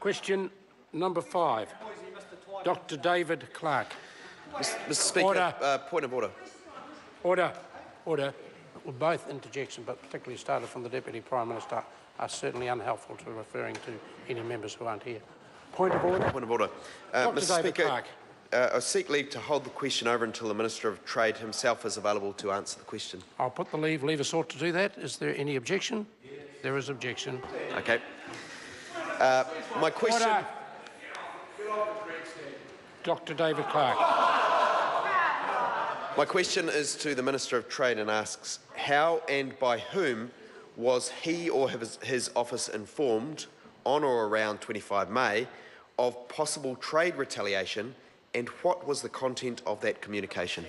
Question number 5, Dr. David Clark. Mr. Speaker, Order. Point of order. Order. Order. Well, both interjections, but particularly started from the Deputy Prime Minister, are certainly unhelpful to referring to any members who aren't here. Point of order. Point of order. Dr. Mr. David Speaker, Clark. I seek leave to hold the question over until the Minister of Trade himself is available to answer the question. I'll put the lever sought to do that. Is there any objection? There is objection. Okay. My question... Order. Dr. David Clark. My question is to the Minister of Trade and asks, how and by whom was he or his office informed on or around 25 May of possible trade retaliation, and what was the content of that communication?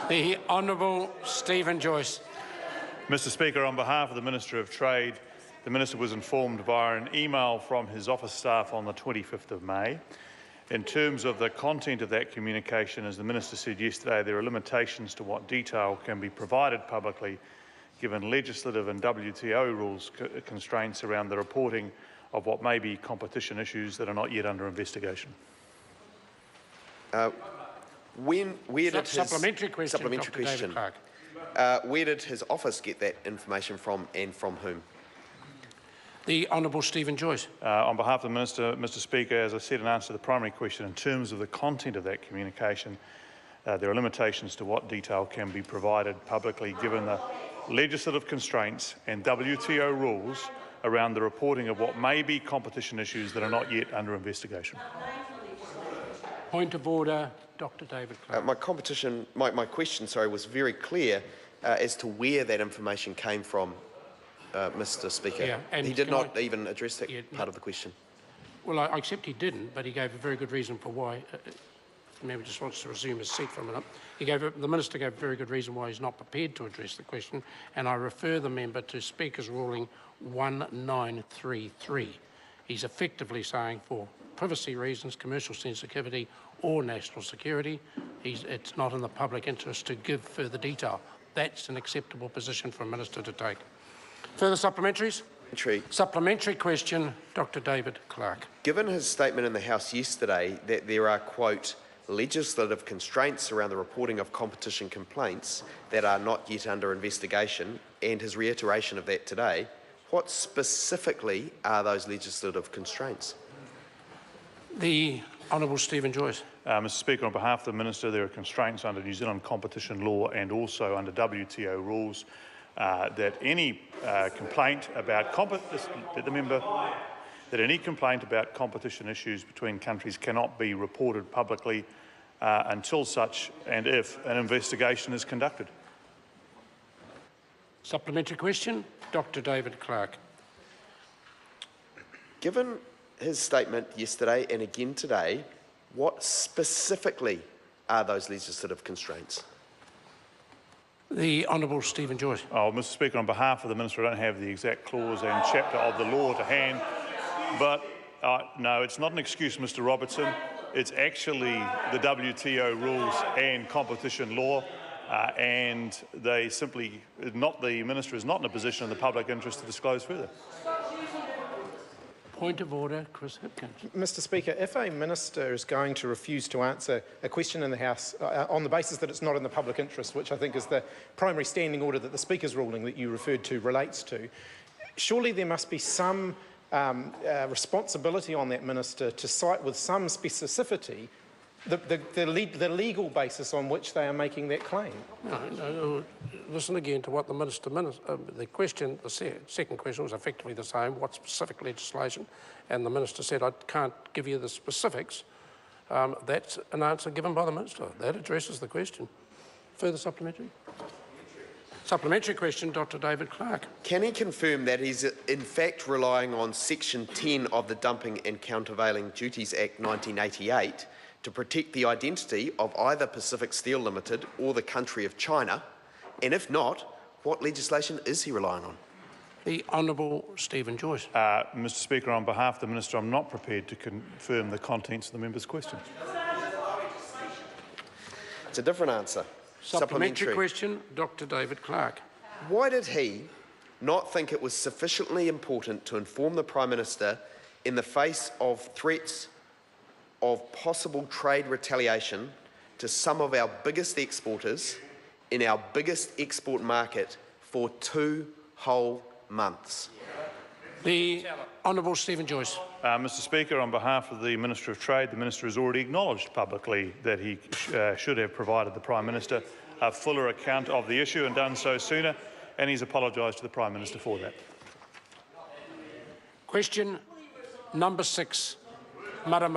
The Honourable Steven Joyce. Mr. Speaker, on behalf of the Minister of Trade, the Minister was informed via an email from his office staff on the 25th of May. In terms of the content of that communication, as the Minister said yesterday, there are limitations to what detail can be provided publicly, given legislative and WTO rules constraints around the reporting of what may be competition issues that are not yet under investigation. Where did Supplementary question, Dr. David Clark. Where did his office get that information from, and from whom? The Honourable Steven Joyce. On behalf of the Minister, Mr. Speaker, as I said in answer to the primary question, in terms of the content of that communication, there are limitations to what detail can be provided publicly, given the legislative constraints and WTO rules around the reporting of what may be competition issues that are not yet under investigation. Point of order, Dr. David Clark. My question was very clear as to where that information came from, Mr. Speaker. Yeah, and he did not even address that part of the question. Well, I accept he didn't, but he gave a very good reason for why. Maybe just wants to resume his seat for a minute. The Minister gave a very good reason why he's not prepared to address the question, and I refer the member to Speaker's ruling 1933. He's effectively saying for privacy reasons, commercial sensitivity or national security, it's not in the public interest to give further detail. That's an acceptable position for a Minister to take. Further supplementaries? Supplementary question, Dr. David Clark. Given his statement in the House yesterday that there are, quote, legislative constraints around the reporting of competition complaints that are not yet under investigation, and his reiteration of that today, what specifically are those legislative constraints? The Honourable Steven Joyce. Mr. Speaker, on behalf of the Minister, there are constraints under New Zealand competition law and also under WTO rules that any complaint about any complaint about competition issues between countries cannot be reported publicly until such and if an investigation is conducted. Supplementary question, Dr. David Clark. Given his statement yesterday and again today, what specifically are those legislative constraints? The Honourable Steven Joyce. Oh, Mr. Speaker, on behalf of the Minister, I don't have the exact clause and chapter of the law to hand, but no, it's not an excuse, Mr. Robertson. It's actually the WTO rules and competition law, and they simply the Minister is not in a position in the public interest to disclose further. Point of order, Chris Hipkins. Mr. Speaker, if a minister is going to refuse to answer a question in the House on the basis that it's not in the public interest, which I think is the primary standing order that the Speaker's ruling that you referred to relates to, surely there must be some responsibility on that minister to cite with some specificity the legal basis on which they are making that claim. No, listen again to what the Minister... the second question was effectively the same, what specific legislation, and the Minister said, I can't give you the specifics. That's an answer given by the Minister. That addresses the question. Further supplementary? Supplementary question, Dr. David Clark. Can he confirm that he's in fact relying on Section 10 of the Dumping and Countervailing Duties Act 1988 to protect the identity of either Pacific Steel Limited or the country of China? And if not, what legislation is he relying on? The Honourable Steven Joyce. Mr. Speaker, on behalf of the Minister, I'm not prepared to confirm the contents of the member's question. It's a different answer. Supplementary question, Dr. David Clark. Why did he not think it was sufficiently important to inform the Prime Minister in the face of threats of possible trade retaliation to some of our biggest exporters in our biggest export market for 2 whole months? The Honourable Steven Joyce. Mr Speaker, on behalf of the Minister of Trade, the Minister has already acknowledged publicly that he should have provided the Prime Minister a fuller account of the issue and done so sooner, and he's apologised to the Prime Minister for that. Question number 6, Madam